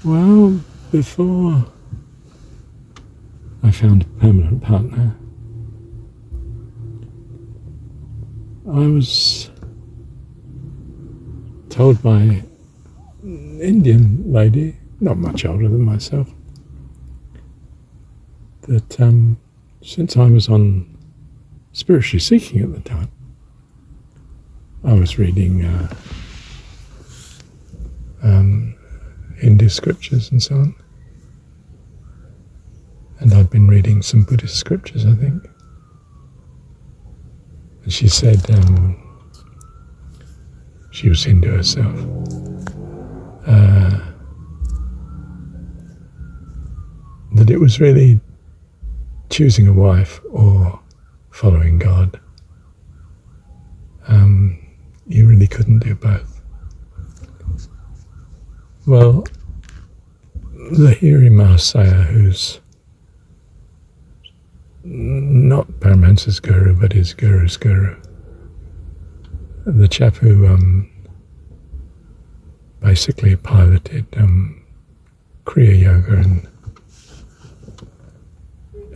Well, before I found a permanent partner, I was told by an Indian lady, not much older than myself, that since I was on spiritually seeking at the time, I was reading Hindu scriptures and so on. And I'd been reading some Buddhist scriptures, I think. And she said, she was Hindu herself, that it was really choosing a wife or following God. You really couldn't do both. Well, Lahiri Mahasaya, who's not Paramahansa's guru, but his guru's guru, the chap who basically piloted Kriya Yoga, and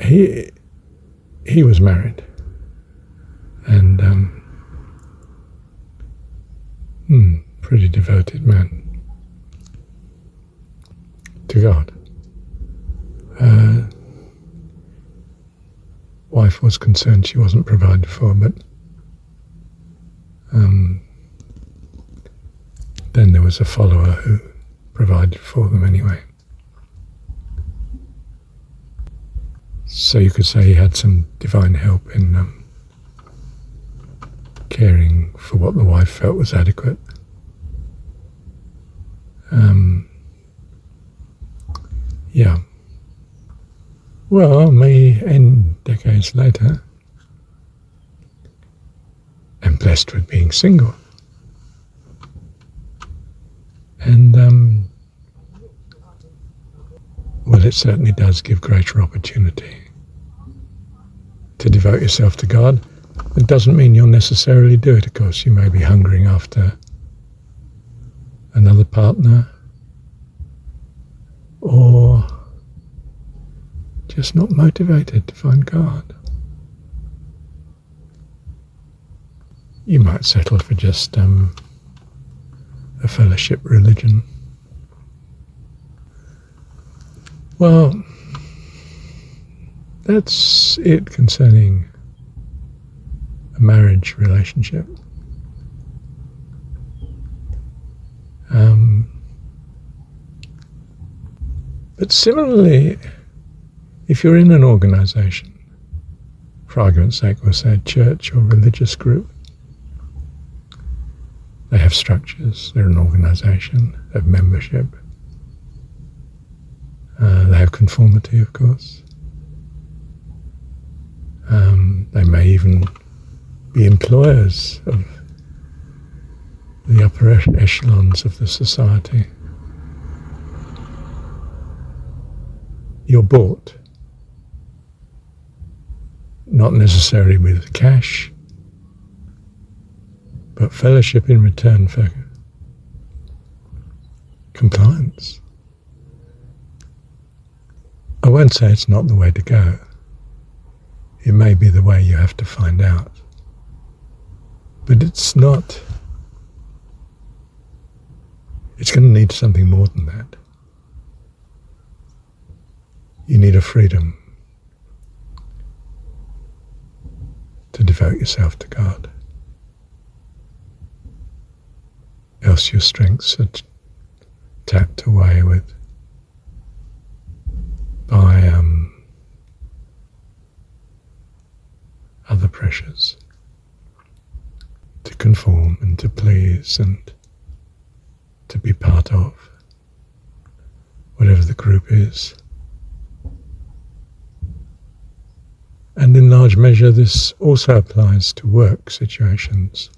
he was married, and pretty devoted man to God. Wife was concerned she wasn't provided for, but then there was a follower who provided for them anyway. So you could say he had some divine help in caring for what the wife felt was adequate. Yeah. Well, decades later, I'm blessed with being single. And, well, it certainly does give greater opportunity to devote yourself to God. It doesn't mean you'll necessarily do it, of course. You may be hungering after another partner, or just not motivated to find God. You might settle for just a fellowship religion. Well, that's it concerning a marriage relationship. But similarly, if you're in an organization, for argument's sake, we'll say a church or religious group, they have structures, they're an organization, they have membership, they have conformity, of course. They may even be employers of the upper echelons of the society. You're bought, not necessarily with cash, but fellowship in return for compliance. I won't say it's not the way to go. It may be the way you have to find out. But it's not. It's going to need something more than that. You need a freedom to devote yourself to God. Else your strengths are tapped away by other pressures to conform and to please and to be part of whatever the group is. And in large measure, this also applies to work situations.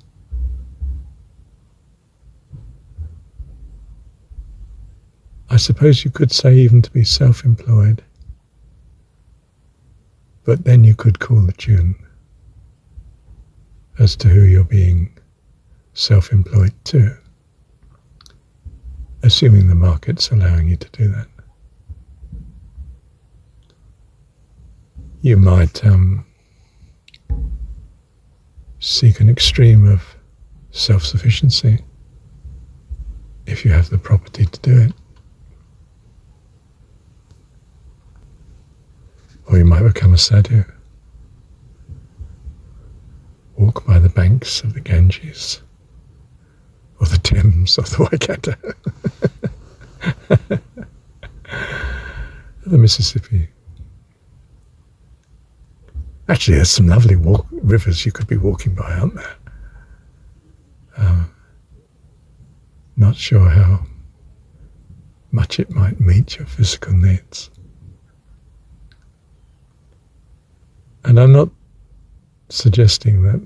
I suppose you could say even to be self-employed, but then you could call the tune as to who you're being self-employed to. assuming the market's allowing you to do that. You might seek an extreme of self-sufficiency if you have the property to do it. Or you might become a sadhu. Walk by the banks of the Ganges, or the Thames, or the Waikato, the Mississippi. Actually, there's some lovely rivers you could be walking by, aren't there? Not sure how much it might meet your physical needs. And I'm not suggesting that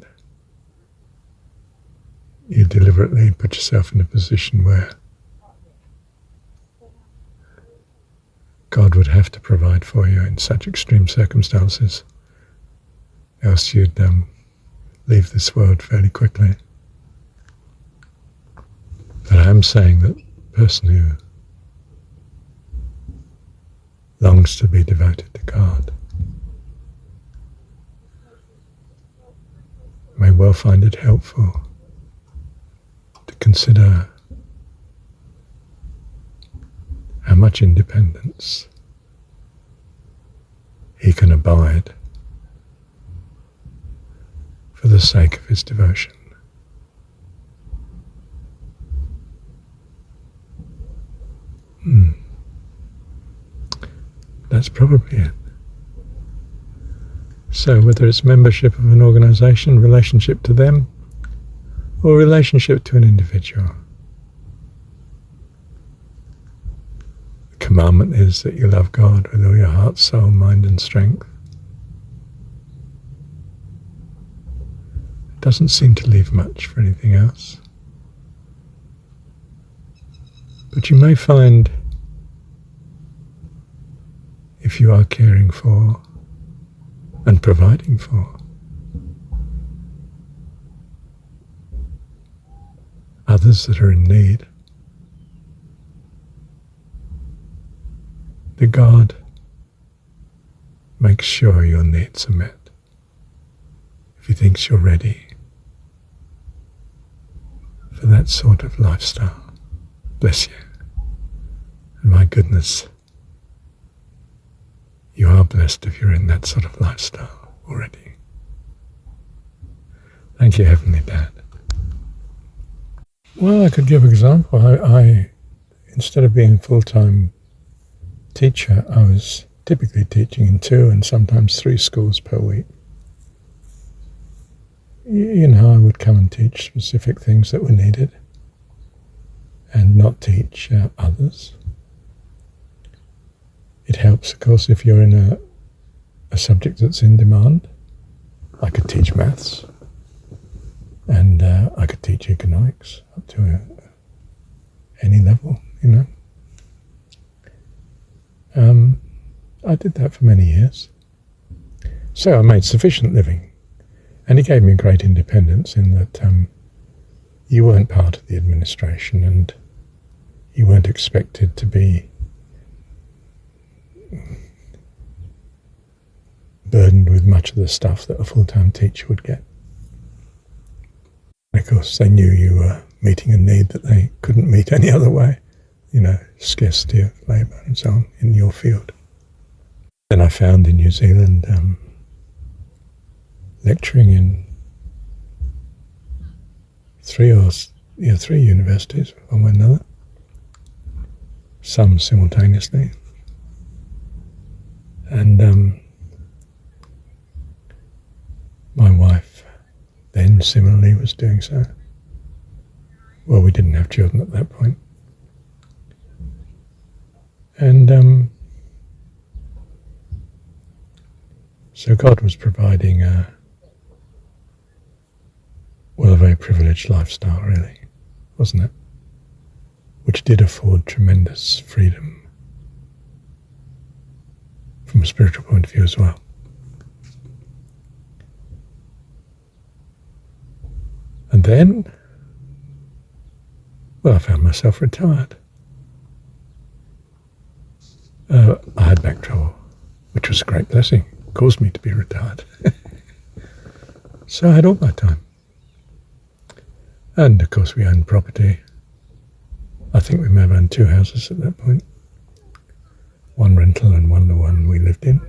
you deliberately put yourself in a position where God would have to provide for you in such extreme circumstances, else you'd leave this world fairly quickly. But I am saying that the person who longs to be devoted to God may well find it helpful to consider how much independence he can abide for the sake of his devotion. That's probably it. So whether it's membership of an organization, relationship to them, or relationship to an individual, the commandment is that you love God with all your heart, soul, mind and strength. It doesn't seem to leave much for anything else. But you may find, if you are caring for and providing for others that are in need, that God makes sure your needs are met if he thinks you're ready for that sort of lifestyle. Bless you. And my goodness, you are blessed if you're in that sort of lifestyle already. Thank you, Heavenly Dad. Well, I could give an example. I instead of being a full-time teacher, I was typically teaching in 2 and sometimes 3 schools per week. You know, I would come and teach specific things that were needed and not teach others. It helps, of course, if you're in a subject that's in demand. I could teach maths, and I could teach economics up to any level, you know. I did that for many years. So I made sufficient living, and it gave me great independence in that you weren't part of the administration and you weren't expected to be burdened with much of the stuff that a full-time teacher would get. And of course, they knew you were meeting a need that they couldn't meet any other way, you know, scarcity of labour and so on in your field. Then I found in New Zealand lecturing in 3 universities, one way or another, some simultaneously. And my wife then similarly was doing so. Well, we didn't have children at that point. And so God was providing a very privileged lifestyle, really, wasn't it? Which did afford tremendous freedom from a spiritual point of view as well. And then, well, I found myself retired. I had back trouble, which was a great blessing. It caused me to be retired. So I had all my time. And of course we owned property. I think we may have owned 2 houses at that point. One rental and one the one we lived in.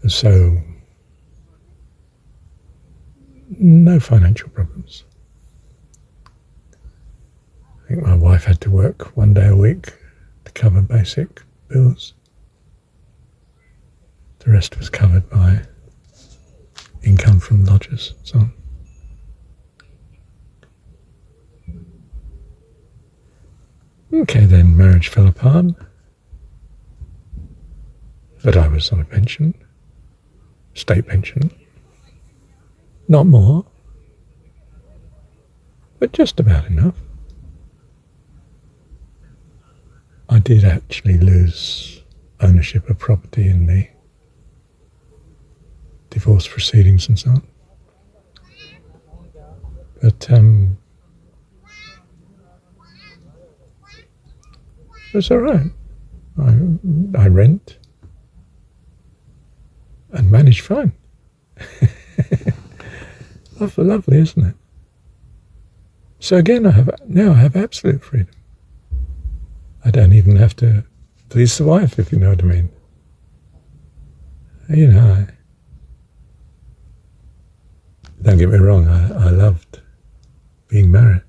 So no financial problems. I think my wife had to work 1 day a week to cover basic bills. The rest was covered by income from lodgers and so on. Okay, then marriage fell apart. But I was on a pension, state pension. Not more, but just about enough. I did actually lose ownership of property in the divorce proceedings and so on. But it's all right. I rent and manage fine. Lovely, isn't it? So again, I have absolute freedom. I don't even have to please the wife, if you know what I mean. You know, don't get me wrong, I loved being married.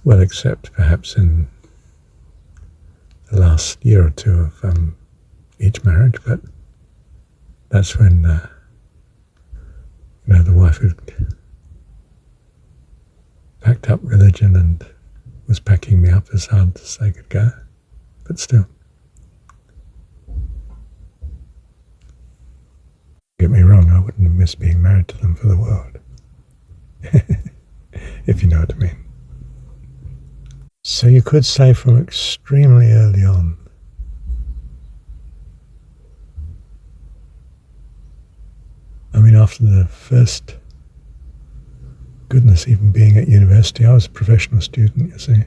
Well, except perhaps in the last year or two of each marriage, but that's when the wife had packed up religion and was packing me up as hard as they could go, but still. Don't get me wrong, I wouldn't have missed being married to them for the world, if you know what I mean. So you could say from extremely early on, I mean, after the first, goodness, even being at university, I was a professional student, you see.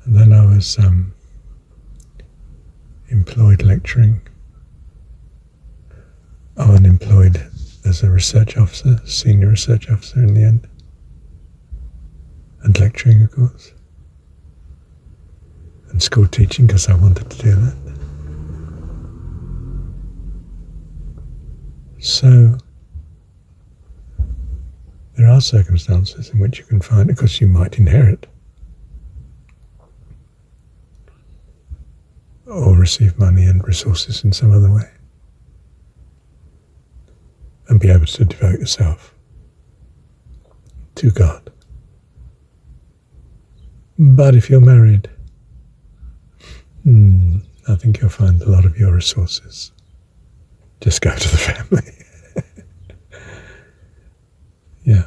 And then I was employed lecturing. Unemployed as a research officer, senior research officer in the end. And lecturing, of course. And school teaching, because I wanted to do that. So there are circumstances in which you can find, of course, you might inherit or receive money and resources in some other way and be able to devote yourself to God. But if you're married, I think you'll find a lot of your resources just go to the family. Yeah.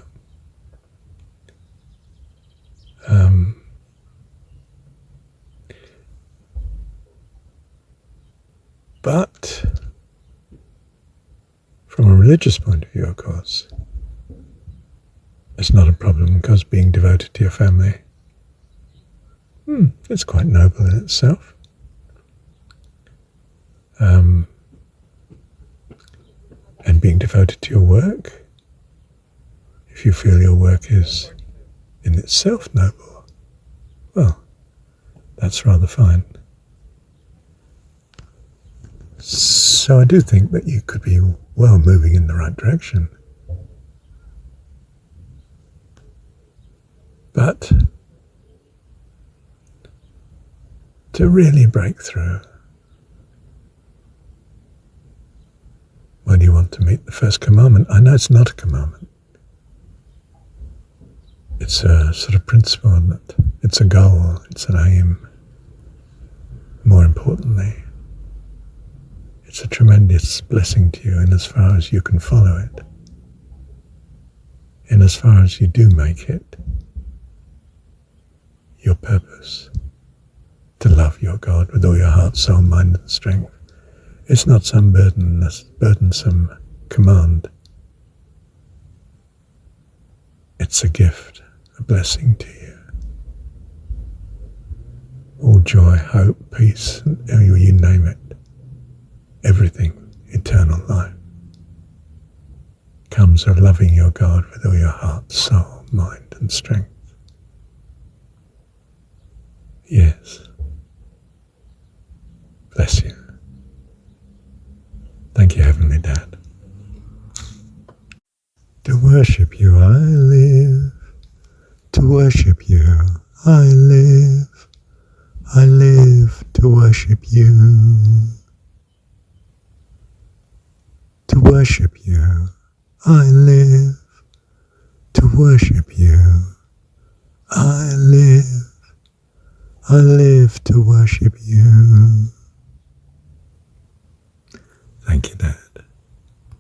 But from a religious point of view, of course, it's not a problem, because being devoted to your family, it's quite noble in itself. And being devoted to your work, if you feel your work is in itself noble, well, that's rather fine. So I do think that you could be well moving in the right direction. But to really break through, when you want to meet the first commandment, I know it's not a commandment. It's a sort of principle, that it's a goal, it's an aim. More importantly, it's a tremendous blessing to you in as far as you can follow it. In as far as you do make it your purpose to love your God with all your heart, soul, mind and strength. It's not some burdensome command. It's a gift, a blessing to you. All joy, hope, peace, you name it. Everything, eternal life, comes of loving your God with all your heart, soul, mind and strength. Yes. Bless you. Thank you, Heavenly Dad. To worship you I live, to worship you I live to worship you. To worship you I live, to worship you I live to worship you. Thank you, Dad.